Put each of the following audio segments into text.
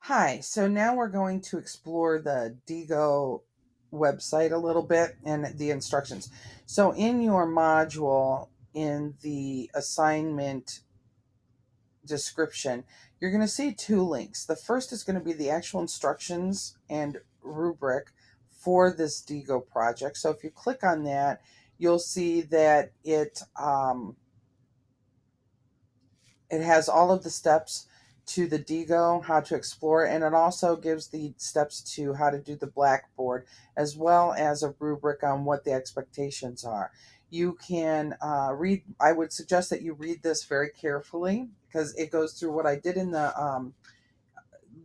Hi, so now we're going to explore the Diigo website a little bit and the instructions. So in your module, in the assignment description, you're going to see two links. The first is going to be the actual instructions and rubric for this Diigo project. So if you click on that, you'll see that it has all of the steps to the Diigo, how to explore, and it also gives the steps to how to do the Blackboard, as well as a rubric on what the expectations are. You can read, I would suggest that you read this very carefully because it goes through what I did in the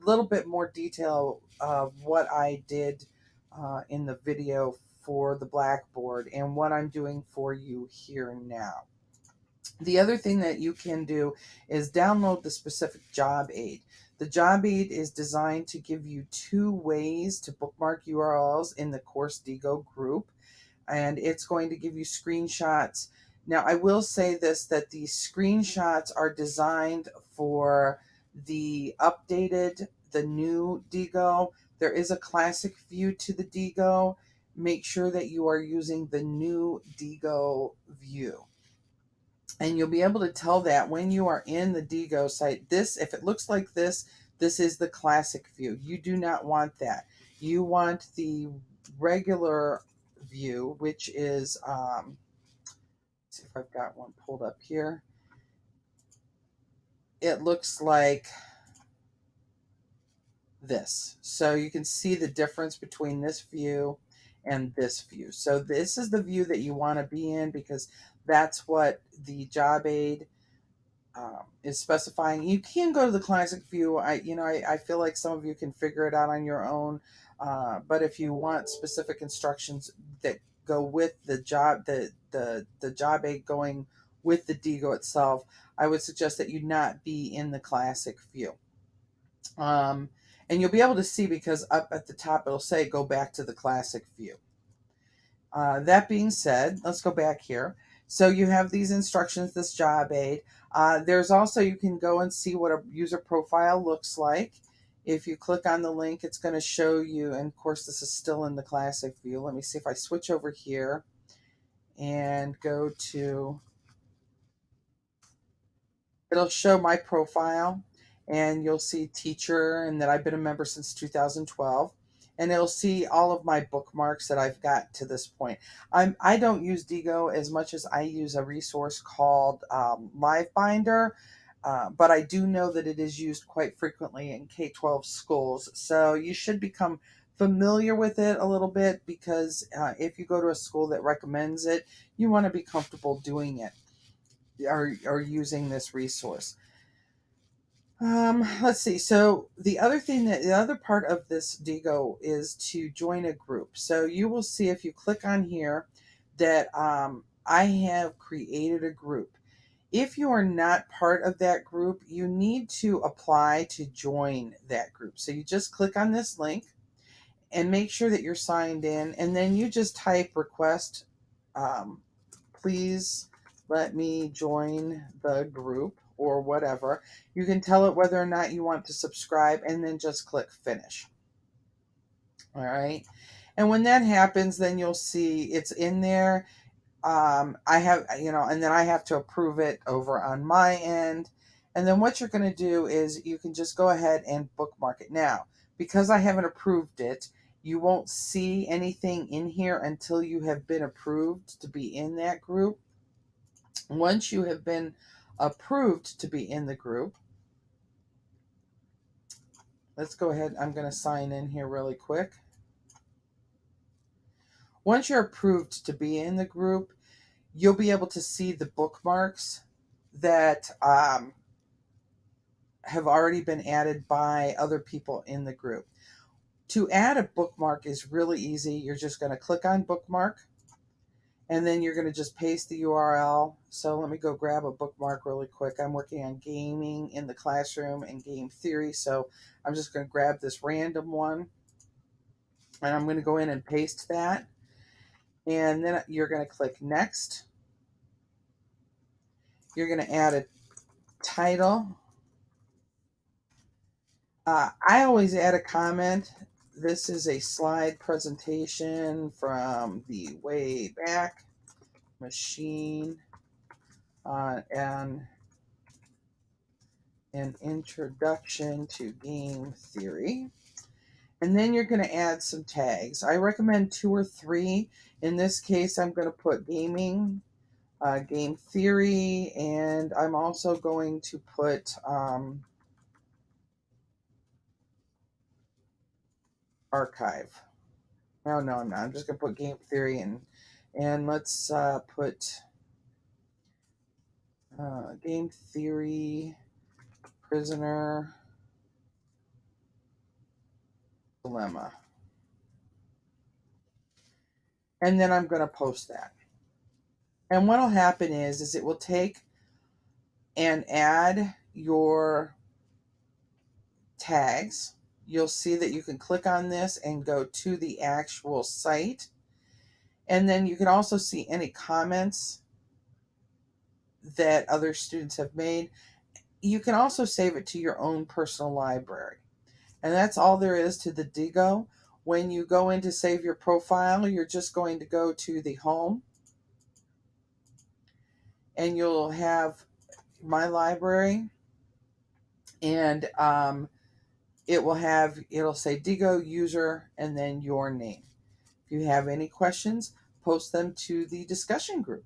little bit more detail of what I did in the video for the Blackboard and what I'm doing for you here now. The other thing that you can do is download the specific job aid. The job aid is designed to give you two ways to bookmark URLs in the course Diigo group, and it's going to give you screenshots. Now, I will say this, that these screenshots are designed for the updated, the new Diigo. There is a classic view to the Diigo. Make sure that you are using the new Diigo view. And you'll be able to tell that when you are in the Diigo site. This, if it looks like this is the classic view. You do not want that. You want the regular view, which is, let's see if I've got one pulled up here. It looks like this. So you can see the difference between this view and this view. So this is the view that you want to be in because that's what the job aid is specifying. You can go to the classic view. I feel like some of you can figure it out on your own. But if you want specific instructions that go with the job aid going with the Diigo itself, I would suggest that you not be in the classic view. And you'll be able to see because up at the top it'll say go back to the classic view. That being said, let's go back here. So you have these instructions, this job aid. There's also, you can go and see what a user profile looks like. If you click on the link, it's going to show you, and of course this is still in the classic view. Let me see if I switch over here and go to, it'll show my profile and you'll see teacher and that I've been a member since 2012. And it'll see all of my bookmarks that I've got to this point. I don't use Diigo as much as I use a resource called LiveBinder, but I do know that it is used quite frequently in K-12 schools. So you should become familiar with it a little bit because if you go to a school that recommends it, you want to be comfortable doing it or using this resource. Let's see. So the other part of this Diigo is to join a group. So you will see if you click on here that I have created a group. If you are not part of that group, you need to apply to join that group. So you just click on this link and make sure that you're signed in, and then you just type request, please let me join the group or whatever. You can tell it whether or not you want to subscribe and then just click finish. All right. And when that happens, then you'll see it's in there. I have, and then I have to approve it over on my end. And then what you're going to do is you can just go ahead and bookmark it. Now, because I haven't approved it, you won't see anything in here until you have been approved to be in that group. Once you have been approved to be in the group, let's go ahead. I'm going to sign in here really quick. Once you're approved to be in the group, you'll be able to see the bookmarks that have already been added by other people in the group. To add a bookmark is really easy. You're just going to click on bookmark and then you're going to just paste the URL. So let me go grab a bookmark really quick. I'm working on gaming in the classroom and game theory. So I'm just going to grab this random one and I'm going to go in and paste that. And then you're going to click next. You're going to add a title. I always add a comment. This is a slide presentation from the way back machine and an introduction to game theory. And then you're going to add some tags. I recommend 2 or 3. In this case, I'm going to put gaming, game theory, and I'm also going to put archive. No, I'm not. I'm just going to put game theory and let's put game theory, prisoner dilemma. And then I'm going to post that. And what will happen is it will take and add your tags. You'll see that you can click on this and go to the actual site. And then you can also see any comments that other students have made. You can also save it to your own personal library. And that's all there is to the Diigo. When you go in to save your profile, you're just going to go to the home and you'll have my library, and it'll say Diigo user and then your name. If you have any questions, post them to the discussion group.